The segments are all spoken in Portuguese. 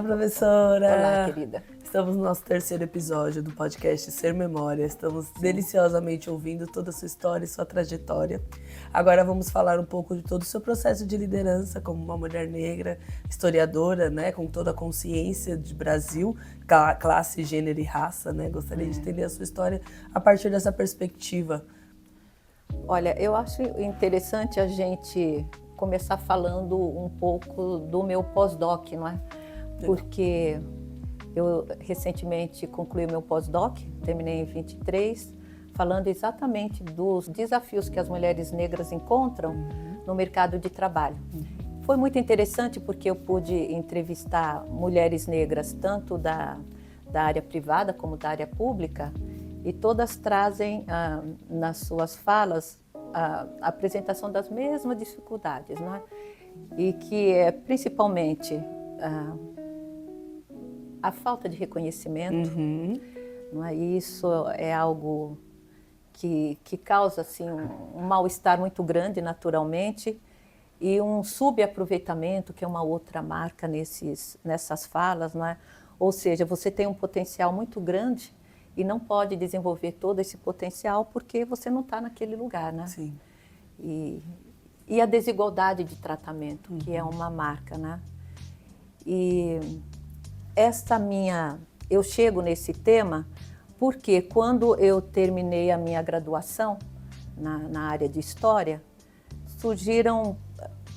Olá, professora! Olá, querida. Estamos no nosso terceiro episódio do podcast Ser Memória. Estamos deliciosamente ouvindo toda a sua história e sua trajetória. Agora vamos falar um pouco de todo o seu processo de liderança como uma mulher negra, historiadora, né, com toda a consciência de Brasil, classe, gênero e raça, né? Gostaria de entender a sua história a partir dessa perspectiva. Olha, eu acho interessante a gente começar falando um pouco do meu pós-doc, não é? Porque eu recentemente concluí meu pós-doc, terminei em 23, falando exatamente dos desafios que as mulheres negras encontram no mercado de trabalho. Foi muito interessante porque eu pude entrevistar mulheres negras tanto da área privada como da área pública e todas trazem nas suas falas a apresentação das mesmas dificuldades, né? E que é principalmente a falta de reconhecimento, não é? Isso é algo que causa assim, um mal-estar muito grande naturalmente e um subaproveitamento, que é uma outra marca nessas falas, não é? Ou seja, você tem um potencial muito grande e não pode desenvolver todo esse potencial porque você não está naquele lugar, né? Sim. E a desigualdade de tratamento, que é uma marca, né? E eu chego nesse tema porque quando eu terminei a minha graduação na área de História,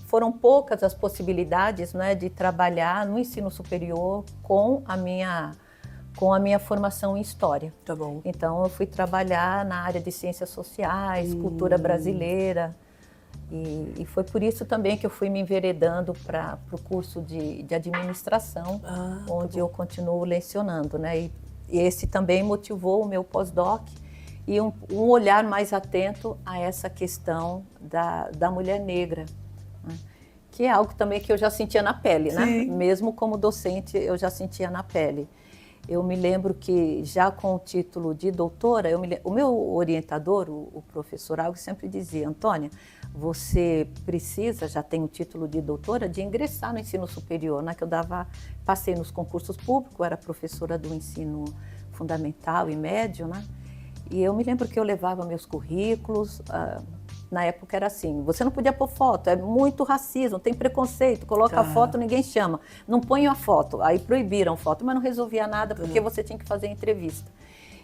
foram poucas as possibilidades, né, de trabalhar no ensino superior com a minha formação em História. Tá bom. Então, eu fui trabalhar na área de Ciências Sociais, Cultura Brasileira, e foi por isso também que eu fui me enveredando para o curso de Administração, onde eu continuo lecionando, né? E esse também motivou o meu pós-doc e um olhar mais atento a essa questão da mulher negra, né? Que é algo também que eu já sentia na pele, né? Mesmo como docente, eu já sentia na pele. Eu me lembro que já com o título de doutora, o meu orientador, o professor Alves, sempre dizia: Antônia, você precisa, já tem o título de doutora, de ingressar no ensino superior, né? Que eu passei nos concursos públicos, era professora do ensino fundamental e médio, né? E eu me lembro que eu levava meus currículos. Na época era assim, você não podia pôr foto, é muito racismo, tem preconceito, coloca a foto, ninguém chama, não põe a foto, aí proibiram foto, mas não resolvia nada porque você tinha que fazer entrevista.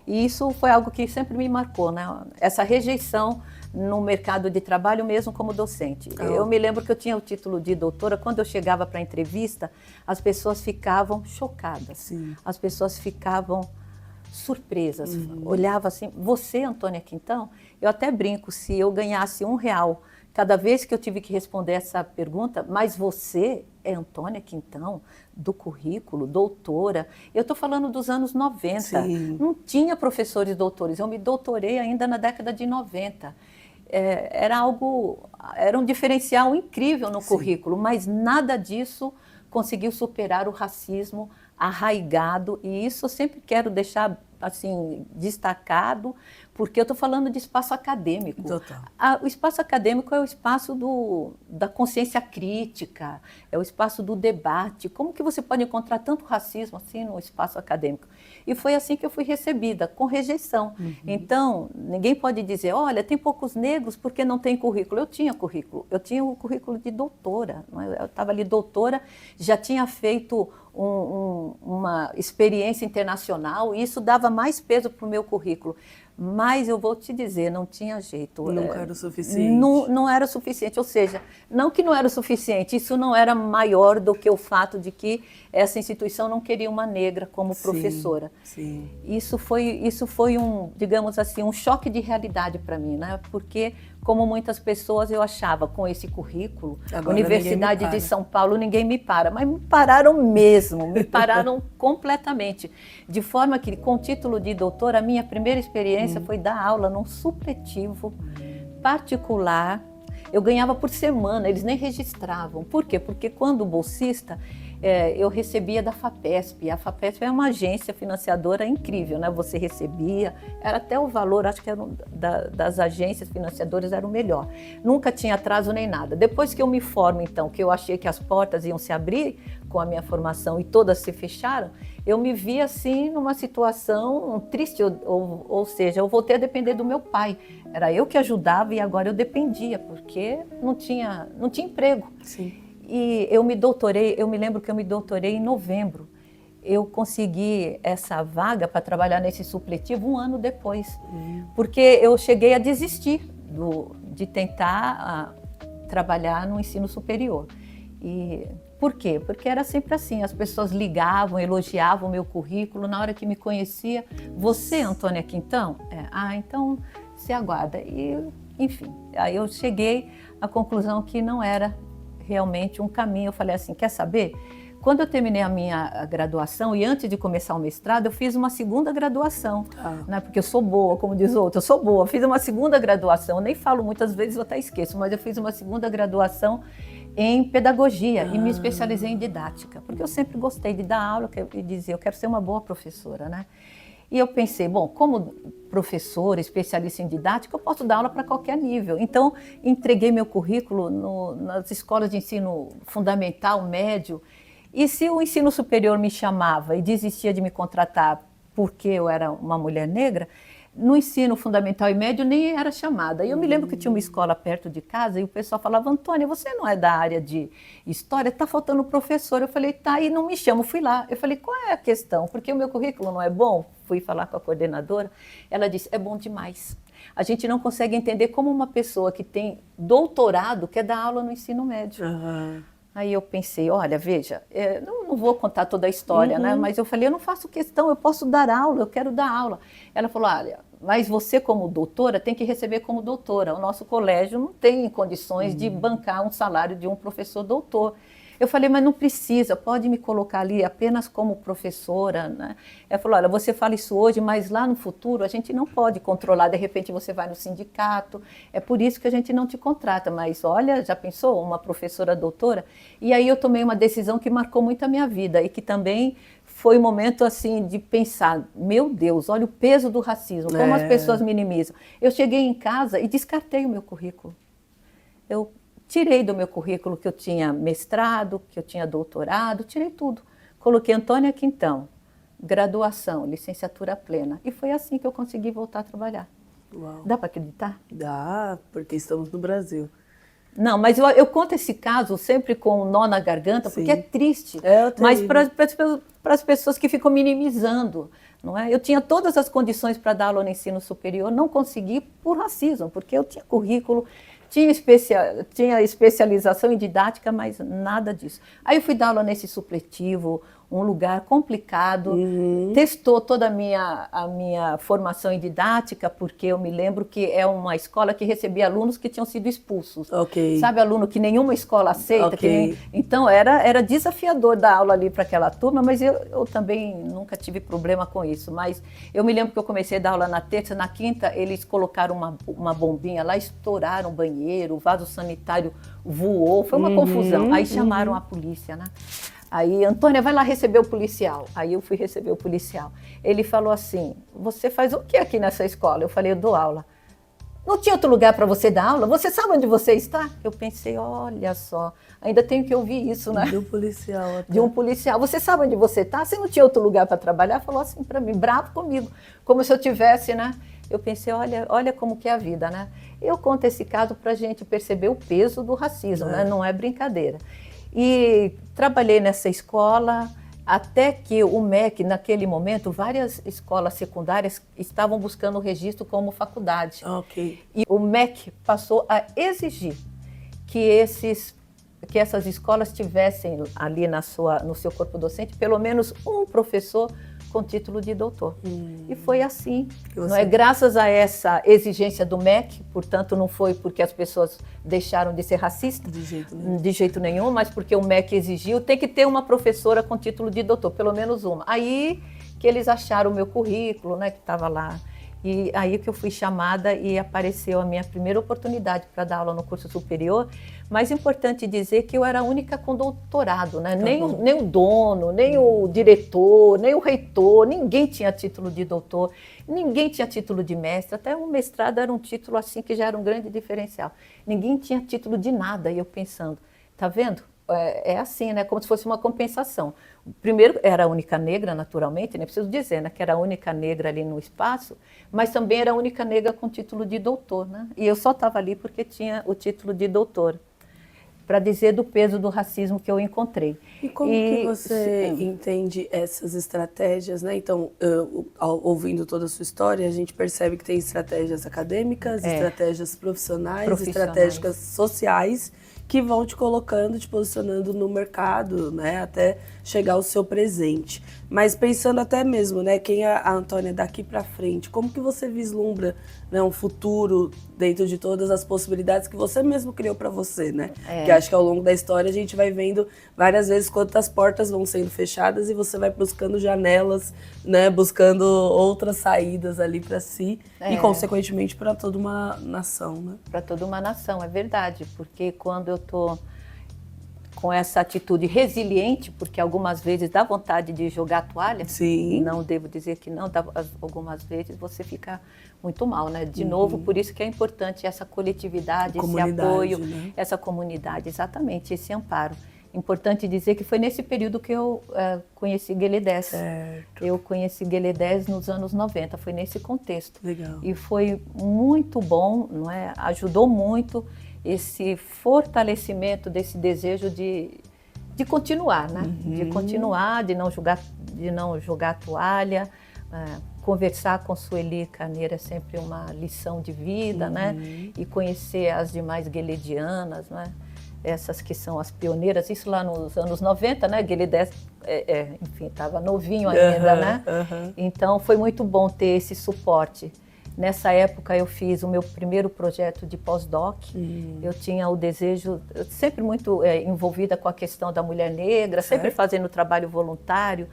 E isso foi algo que sempre me marcou, né? Essa rejeição no mercado de trabalho mesmo como docente. Eu me lembro que eu tinha o título de doutora, quando eu chegava para a entrevista, as pessoas ficavam chocadas, as pessoas ficavam surpresas, olhava assim, você, Antônia Quintão? Eu até brinco, se eu ganhasse R$1 cada vez que eu tive que responder essa pergunta, mas você é Antônia Quintão, do currículo, doutora? Eu estou falando dos anos 90, não tinha professores doutores, eu me doutorei ainda na década de 90. Era um diferencial incrível no currículo, mas nada disso conseguiu superar o racismo arraigado, e isso eu sempre quero deixar assim destacado, porque eu estou falando de espaço acadêmico. O espaço acadêmico é o espaço da consciência crítica, é o espaço do debate. Como que você pode encontrar tanto racismo assim no espaço acadêmico? E foi assim que eu fui recebida, com rejeição. Então, ninguém pode dizer, olha, tem poucos negros porque não tem currículo. Eu tinha currículo, eu tinha o currículo de doutora, eu estava ali doutora, já tinha feito uma experiência internacional e isso dava mais peso para o meu currículo. Mas eu vou te dizer, não tinha jeito. Nunca era o suficiente. Não era o suficiente, ou seja, não que não era o suficiente, isso não era maior do que o fato de que essa instituição não queria uma negra como professora. Isso foi digamos assim, um choque de realidade para mim, né? Porque, como muitas pessoas, eu achava, com esse currículo, agora Universidade de São Paulo, ninguém me para. Mas me pararam mesmo, me pararam completamente. De forma que, com o título de doutora, a minha primeira experiência foi dar aula num supletivo particular. Eu ganhava por semana, eles nem registravam. Por quê? Porque quando bolsista, eu recebia da FAPESP. A FAPESP é uma agência financiadora incrível, né? Você recebia, era até o valor, acho que era das agências financiadoras era o melhor. Nunca tinha atraso nem nada. Depois que eu me formo, então, que eu achei que as portas iam se abrir com a minha formação e todas se fecharam, eu me vi assim numa situação triste, ou seja, eu voltei a depender do meu pai. Era eu que ajudava e agora eu dependia, porque não tinha emprego. Sim. E eu me lembro que eu me doutorei em novembro. Eu consegui essa vaga para trabalhar nesse supletivo um ano depois, porque eu cheguei a desistir de tentar trabalhar no ensino superior. E por quê? Porque era sempre assim, as pessoas ligavam, elogiavam o meu currículo, na hora que me conhecia, você, Antônia Quintão? Então se aguarda. E, enfim, aí eu cheguei à conclusão que não era realmente um caminho. Eu falei assim, quer saber? Quando eu terminei a minha graduação e antes de começar o mestrado, eu fiz uma segunda graduação, né? Porque eu sou boa, como diz o outro, eu sou boa. Fiz uma segunda graduação, eu nem falo muitas vezes, eu até esqueço, mas eu fiz uma segunda graduação em pedagogia e me especializei em didática, porque eu sempre gostei de dar aula e dizia, eu quero ser uma boa professora, né? E eu pensei, bom, como professora, especialista em didática, eu posso dar aula para qualquer nível. Então, entreguei meu currículo nas escolas de ensino fundamental, médio, e se o ensino superior me chamava e desistia de me contratar porque eu era uma mulher negra, no ensino fundamental e médio nem era chamada. E eu me lembro que tinha uma escola perto de casa e o pessoal falava, Antônia, você não é da área de história? Está faltando professor. Eu falei, tá, e não me chama. Fui lá. Eu falei, qual é a questão? Porque o meu currículo não é bom? Fui falar com a coordenadora. Ela disse, é bom demais. A gente não consegue entender como uma pessoa que tem doutorado quer dar aula no ensino médio. Aí eu pensei, olha, veja, não vou contar toda a história, né? Mas eu falei, eu não faço questão, eu posso dar aula, eu quero dar aula. Ela falou, olha, mas você como doutora tem que receber como doutora. O nosso colégio não tem condições de bancar um salário de um professor doutor. Eu falei, mas não precisa, pode me colocar ali apenas como professora, né? Ela falou, olha, você fala isso hoje, mas lá no futuro a gente não pode controlar, de repente você vai no sindicato, é por isso que a gente não te contrata, mas olha, já pensou, uma professora doutora? E aí eu tomei uma decisão que marcou muito a minha vida e que também foi um momento assim de pensar, meu Deus, olha o peso do racismo, como as pessoas minimizam. Eu cheguei em casa e descartei o meu currículo. Eu tirei do meu currículo que eu tinha mestrado, que eu tinha doutorado, tirei tudo. Coloquei Antônia Quintão, graduação, licenciatura plena. E foi assim que eu consegui voltar a trabalhar. Uau. Dá para acreditar? Dá, porque estamos no Brasil. Não, mas eu conto esse caso sempre com um nó na garganta, porque é triste. Mas para as pessoas que ficam minimizando, não é? Eu tinha todas as condições para dar aula no ensino superior, não consegui por racismo, porque eu tinha currículo, tinha especialização em didática, mas nada disso. Aí eu fui dar aula nesse supletivo, um lugar complicado, testou toda a minha formação em didática, porque eu me lembro que é uma escola que recebia alunos que tinham sido expulsos. Sabe, aluno que nenhuma escola aceita? Então era desafiador dar aula ali para aquela turma, mas eu também nunca tive problema com isso. Mas eu me lembro que eu comecei a dar aula na terça, na quinta eles colocaram uma bombinha lá, estouraram o banheiro, o vaso sanitário voou, foi uma confusão. Aí chamaram a polícia, né? Aí, Antônia, vai lá receber o policial. Aí eu fui receber o policial. Ele falou assim, você faz o que aqui nessa escola? Eu falei, eu dou aula. Não tinha outro lugar para você dar aula? Você sabe onde você está? Eu pensei, olha só, ainda tenho que ouvir isso, né? De um policial. Até. De um policial. Você sabe onde você está? Você não tinha outro lugar para trabalhar? Falou assim para mim, bravo comigo, como se eu tivesse, né? Eu pensei, olha como que é a vida, né? Eu conto esse caso para a gente perceber o peso do racismo, né? Não é brincadeira. E trabalhei nessa escola até que o MEC, naquele momento, várias escolas secundárias estavam buscando o registro como faculdade. E o MEC passou a exigir que essas escolas tivessem ali no seu corpo docente pelo menos um professor com título de doutor. E foi assim. Não é graças a essa exigência do MEC, portanto não foi porque as pessoas deixaram de ser racistas, de jeito nenhum, mas porque o MEC exigiu, tem que ter uma professora com título de doutor, pelo menos uma. Aí que eles acharam o meu currículo, né, que estava lá. E aí que eu fui chamada e apareceu a minha primeira oportunidade para dar aula no curso superior. Mas é importante dizer que eu era a única com doutorado, né? Nem o dono, nem o diretor, nem o reitor, ninguém tinha título de doutor, ninguém tinha título de mestre. Até o mestrado era um título assim que já era um grande diferencial. Ninguém tinha título de nada. E eu pensando, tá vendo? É assim, né? Como se fosse uma compensação. Primeiro, era a única negra, naturalmente, nem preciso dizer, né? Que era a única negra ali no espaço, mas também era a única negra com título de doutor, né? E eu só estava ali porque tinha o título de doutor, para dizer do peso do racismo que eu encontrei. E como que você entende essas estratégias, né? Então, ouvindo toda a sua história, a gente percebe que tem estratégias acadêmicas, estratégias profissionais, estratégias sociais, que vão te colocando, te posicionando no mercado, né, até chegar ao seu presente. Mas pensando até mesmo, né, quem é a Antônia daqui para frente, como que você vislumbra, né, um futuro dentro de todas as possibilidades que você mesmo criou para você, né? Que acho que ao longo da história a gente vai vendo várias vezes quantas portas vão sendo fechadas e você vai buscando janelas, né, buscando outras saídas ali para si e consequentemente para toda uma nação, né? Para toda uma nação, é verdade, porque quando eu tô com essa atitude resiliente, porque algumas vezes dá vontade de jogar a toalha. Sim. Não devo dizer que não, algumas vezes você fica muito mal, né? De novo, por isso que é importante essa coletividade, esse apoio, né? Essa comunidade, exatamente, esse amparo. Importante dizer que foi nesse período que eu conheci Guelé 10. Certo. Eu conheci Guelé 10 nos anos 90, foi nesse contexto. Legal. E foi muito bom, não é? Ajudou muito esse fortalecimento desse desejo de continuar, né? De continuar, de não jogar a toalha. Conversar com Sueli Carneiro é sempre uma lição de vida, né? E conhecer as demais gueledianas, né? Essas que são as pioneiras, isso lá nos anos 90, né? Guelé 10, enfim, estava novinho ainda, né? Então foi muito bom ter esse suporte. Nessa época eu fiz o meu primeiro projeto de pós-doc. Eu tinha o desejo, sempre muito envolvida com a questão da mulher negra, sempre fazendo trabalho voluntário.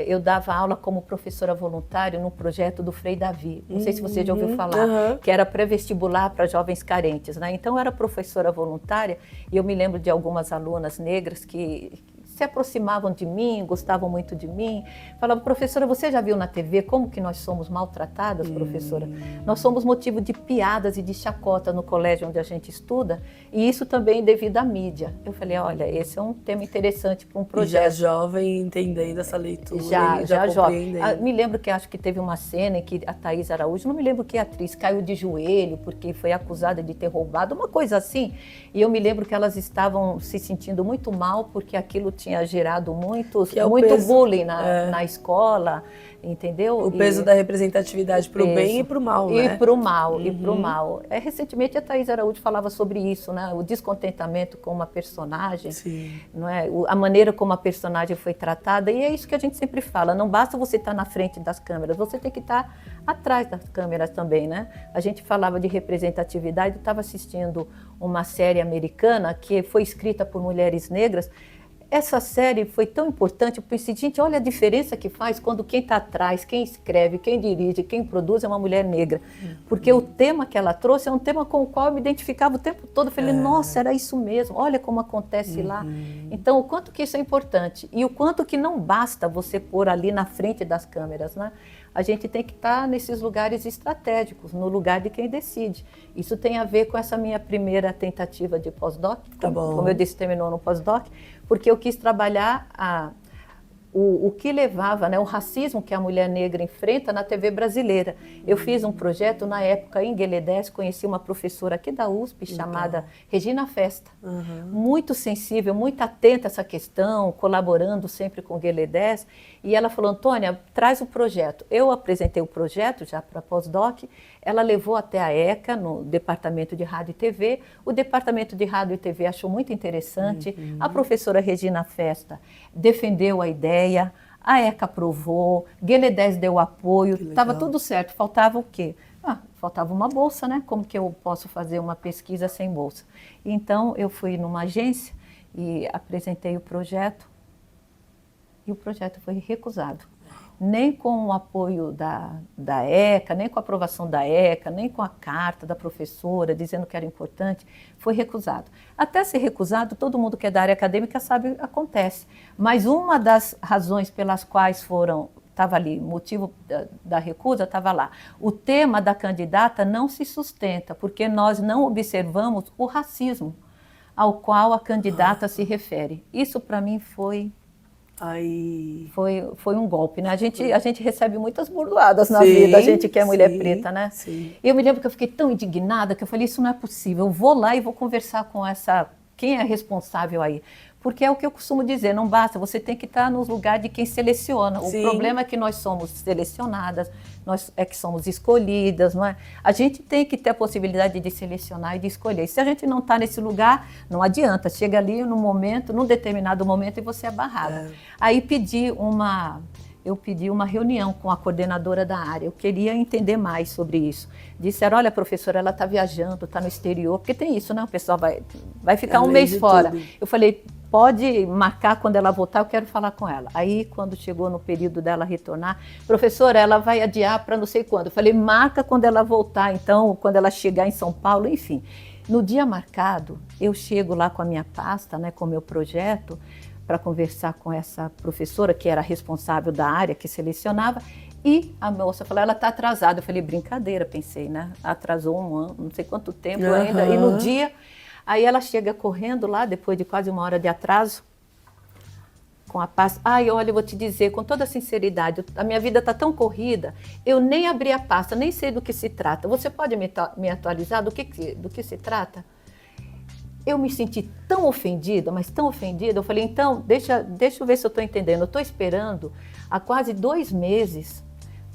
Eu dava aula como professora voluntária no projeto do Frei Davi. Não sei se você já ouviu falar, que era pré-vestibular para jovens carentes, né? Então eu era professora voluntária e eu me lembro de algumas alunas negras que se aproximavam de mim, gostavam muito de mim, falavam, professora, você já viu na TV como que nós somos maltratadas, professora? Nós somos motivo de piadas e de chacota no colégio onde a gente estuda, e isso também devido à mídia. Eu falei, olha, esse é um tema interessante para um projeto. E já jovem entendendo essa leitura, já jovem. Me lembro que acho que teve uma cena em que a Thaís Araújo, não me lembro que atriz, caiu de joelho porque foi acusada de ter roubado, uma coisa assim, e eu me lembro que elas estavam se sentindo muito mal porque aquilo tinha gerado muito bullying na escola, entendeu? O peso da representatividade para o bem e para o mal, né? E para o mal, e para o mal. Recentemente a Thaís Araújo falava sobre isso, né? O descontentamento com uma personagem, não é? A maneira como a personagem foi tratada, e é isso que a gente sempre fala, não basta você estar na frente das câmeras, você tem que estar atrás das câmeras também, né? A gente falava de representatividade, eu estava assistindo uma série americana que foi escrita por mulheres negras. Essa série foi tão importante, eu pensei, gente, olha a diferença que faz quando quem está atrás, quem escreve, quem dirige, quem produz é uma mulher negra. Porque o tema que ela trouxe é um tema com o qual eu me identificava o tempo todo. Eu falei, nossa, era isso mesmo, olha como acontece lá. Então, o quanto que isso é importante e o quanto que não basta você pôr ali na frente das câmeras, né? A gente tem que estar nesses lugares estratégicos, no lugar de quem decide. Isso tem a ver com essa minha primeira tentativa de pós-doc, como eu disse, terminou no pós-doc, porque eu quis trabalhar o que levava, né, o racismo que a mulher negra enfrenta na TV brasileira. Eu fiz um projeto, na época, em Guelé 10, conheci uma professora aqui da USP, chamada Regina Festa, muito sensível, muito atenta a essa questão, colaborando sempre com Guelé 10, e ela falou, Antônia, traz o projeto. Eu apresentei o projeto já para pós-doc, ela levou até a ECA, no Departamento de Rádio e TV, o Departamento de Rádio e TV achou muito interessante, a professora Regina Festa defendeu a ideia, a ECA aprovou, Guelé 10 deu apoio, estava tudo certo, faltava o quê? Faltava uma bolsa, né? Como que eu posso fazer uma pesquisa sem bolsa? Então, eu fui numa agência e apresentei o projeto, e o projeto foi recusado. nem com o apoio da ECA, nem com a aprovação da ECA, nem com a carta da professora dizendo que era importante, foi recusado. Até ser recusado, todo mundo que é da área acadêmica sabe que acontece. Mas uma das razões pelas quais estava ali, motivo da recusa estava lá. O tema da candidata não se sustenta, porque nós não observamos o racismo ao qual a candidata se refere. Isso, para mim, foi um golpe, né? A gente recebe muitas burdoadas na vida, a gente que é mulher preta, né? Sim. E eu me lembro que eu fiquei tão indignada que eu falei, isso não é possível, eu vou lá e vou conversar com quem é responsável aí. Porque é o que eu costumo dizer, não basta, você tem que estar no lugar de quem seleciona. O problema é que nós somos selecionadas, nós é que somos escolhidas, não é? A gente tem que ter a possibilidade de selecionar e de escolher. E se a gente não está nesse lugar, não adianta. Chega ali num determinado momento, e você é barrada. Aí eu pedi uma reunião com a coordenadora da área. Eu queria entender mais sobre isso. Disseram, olha, professora, ela está viajando, está no exterior. Porque tem isso, né? O pessoal vai ficar um mês fora. Tudo. Eu falei, pode marcar quando ela voltar, eu quero falar com ela. Aí, quando chegou no período dela retornar, professora, ela vai adiar para não sei quando. Eu falei, marca quando ela voltar, então, quando ela chegar em São Paulo, enfim. No dia marcado, eu chego lá com a minha pasta, né, com o meu projeto, para conversar com essa professora, que era responsável da área, que selecionava, e a moça falou, ela está atrasada. Eu falei, brincadeira, pensei, né? Atrasou um ano, não sei quanto tempo ainda. E no dia... Aí ela chega correndo lá, depois de quase 1 hora de atraso, com a pasta. Ai, olha, eu vou te dizer, com toda sinceridade, a minha vida está tão corrida, eu nem abri a pasta, nem sei do que se trata. Você pode me atualizar do que se trata? Eu me senti tão ofendida, mas tão ofendida. Eu falei, então, deixa eu ver se eu estou entendendo. Eu estou esperando há quase 2 meses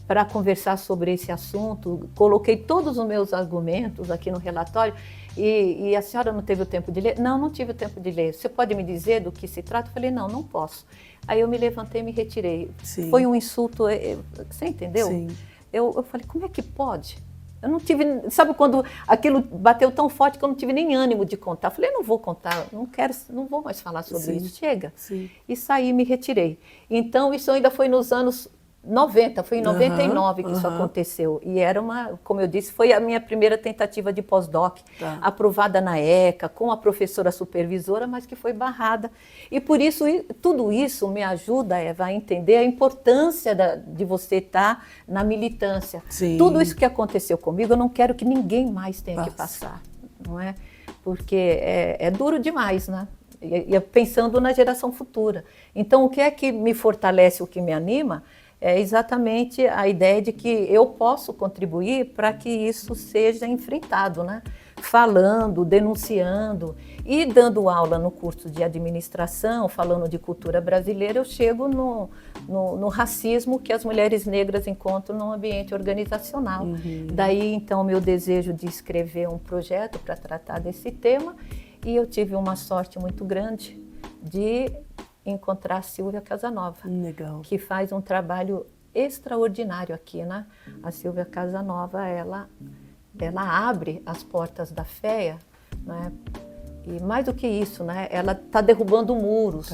para conversar sobre esse assunto. Coloquei todos os meus argumentos aqui no relatório. E a senhora não teve o tempo de ler? Não tive o tempo de ler. Você pode me dizer do que se trata? Eu falei, não posso. Aí eu me levantei e me retirei. Sim. Foi um insulto, você entendeu? Sim. Eu falei, como é que pode? Eu não tive, sabe quando aquilo bateu tão forte que eu não tive nem ânimo de contar. Eu falei, não vou contar, não vou mais falar sobre isso, chega. Sim. E saí e me retirei. Então isso ainda foi nos anos 90, foi em 99 que isso aconteceu. E era como eu disse, foi a minha primeira tentativa de pós-doc, aprovada na ECA, com a professora supervisora, mas que foi barrada. E por isso, tudo isso me ajuda, Eva, a entender a importância de você estar na militância. Sim. Tudo isso que aconteceu comigo, eu não quero que ninguém mais tenha que passar, não é? Porque é duro demais, né? E pensando na geração futura. Então, o que é que me fortalece, o que me anima, é exatamente a ideia de que eu posso contribuir para que isso seja enfrentado, né? Falando, denunciando e dando aula no curso de administração, falando de cultura brasileira, eu chego no racismo que as mulheres negras encontram no ambiente organizacional. Daí, então, o meu desejo de escrever um projeto para tratar desse tema, e eu tive uma sorte muito grande de encontrar a Silvia Casanova, que faz um trabalho extraordinário aqui, né? A Silvia Casanova, ela abre as portas da FEA, né? E mais do que isso, né? Ela está derrubando muros.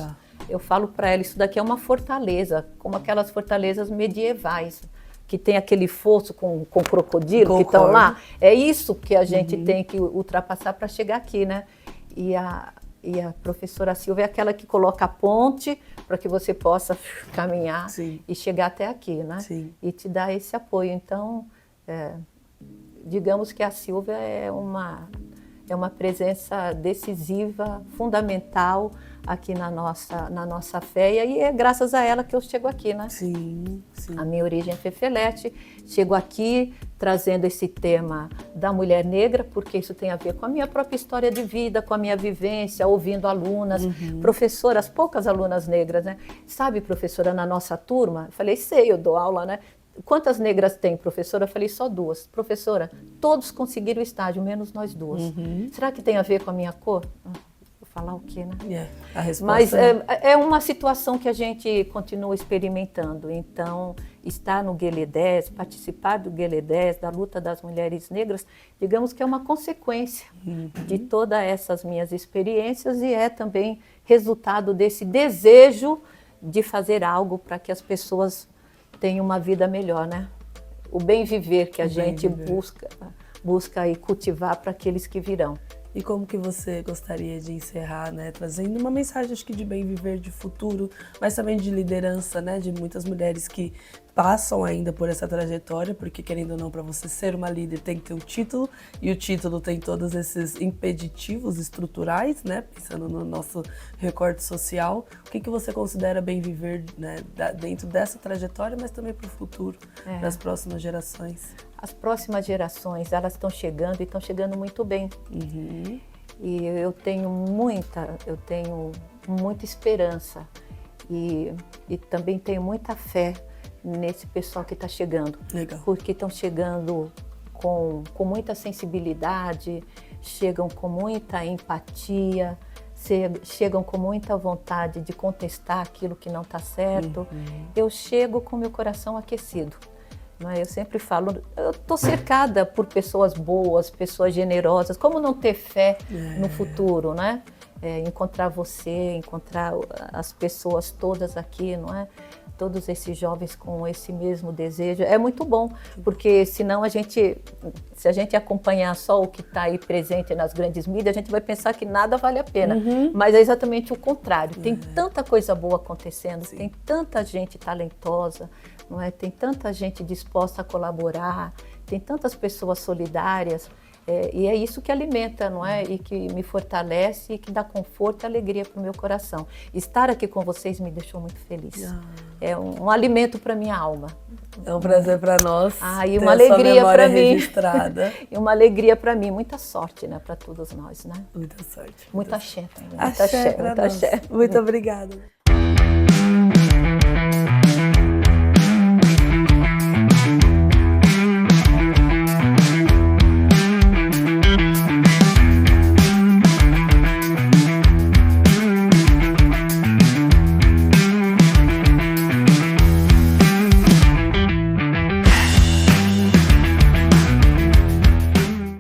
Eu falo para ela, isso daqui é uma fortaleza, como aquelas fortalezas medievais, que tem aquele fosso com crocodilo que estão lá. É isso que a gente tem que ultrapassar para chegar aqui, né? E a professora Silvia é aquela que coloca a ponte para que você possa caminhar e chegar até aqui, né? E te dá esse apoio. Então, digamos que a Silvia é uma presença decisiva, fundamental aqui na nossa FEA, e é graças a ela que eu chego aqui, né? Sim. A minha origem é Fefelete, chego aqui trazendo esse tema da mulher negra, porque isso tem a ver com a minha própria história de vida, com a minha vivência, ouvindo alunas, professoras, poucas alunas negras, né? Sabe, professora, na nossa turma, eu falei, eu dou aula, né? Quantas negras tem, professora? Eu falei, só 2. Professora, todos conseguiram o estágio, menos nós 2. Será que tem a ver com a minha cor? Vou falar o quê, né? A resposta Mas é uma situação que a gente continua experimentando. Então, estar no Guelé 10, participar do Guelé 10, da luta das mulheres negras, digamos que é uma consequência de todas essas minhas experiências, e é também resultado desse desejo de fazer algo para que as pessoas tenham uma vida melhor, né? O bem viver que a gente busca e cultivar para aqueles que virão. E como que você gostaria de encerrar, né, trazendo uma mensagem, acho que de bem viver, de futuro, mas também de liderança, né, de muitas mulheres que passam ainda por essa trajetória, porque querendo ou não, para você ser uma líder tem que ter um título, e o título tem todos esses impeditivos estruturais, né, pensando no nosso recorte social. O que você considera bem viver, né, dentro dessa trajetória, mas também para o futuro, das próximas gerações? As próximas gerações, elas estão chegando e estão chegando muito bem. Uhum. E eu tenho muita esperança e também tenho muita fé nesse pessoal que está chegando. Legal. Porque estão chegando com muita sensibilidade, chegam com muita empatia, chegam com muita vontade de contestar aquilo que não está certo. Eu chego com meu coração aquecido. Eu sempre falo, eu estou cercada por pessoas boas, pessoas generosas. Como não ter fé no futuro, né? Encontrar você, encontrar as pessoas todas aqui, não é? Todos esses jovens com esse mesmo desejo. É muito bom, porque senão se a gente acompanhar só o que está aí presente nas grandes mídias, a gente vai pensar que nada vale a pena. Mas é exatamente o contrário. Tem tanta coisa boa acontecendo, tem tanta gente talentosa, não é? Tem tanta gente disposta a colaborar, tem tantas pessoas solidárias. E é isso que alimenta, não é? E que me fortalece e que dá conforto e alegria para o meu coração. Estar aqui com vocês me deixou muito feliz. É um alimento para minha alma. É um prazer para nós. E uma alegria para mim. Registrada. E uma alegria para mim. Muita sorte, né? Para todos nós, né? Muita sorte. Muita axé também. Muita axé. Muito obrigada.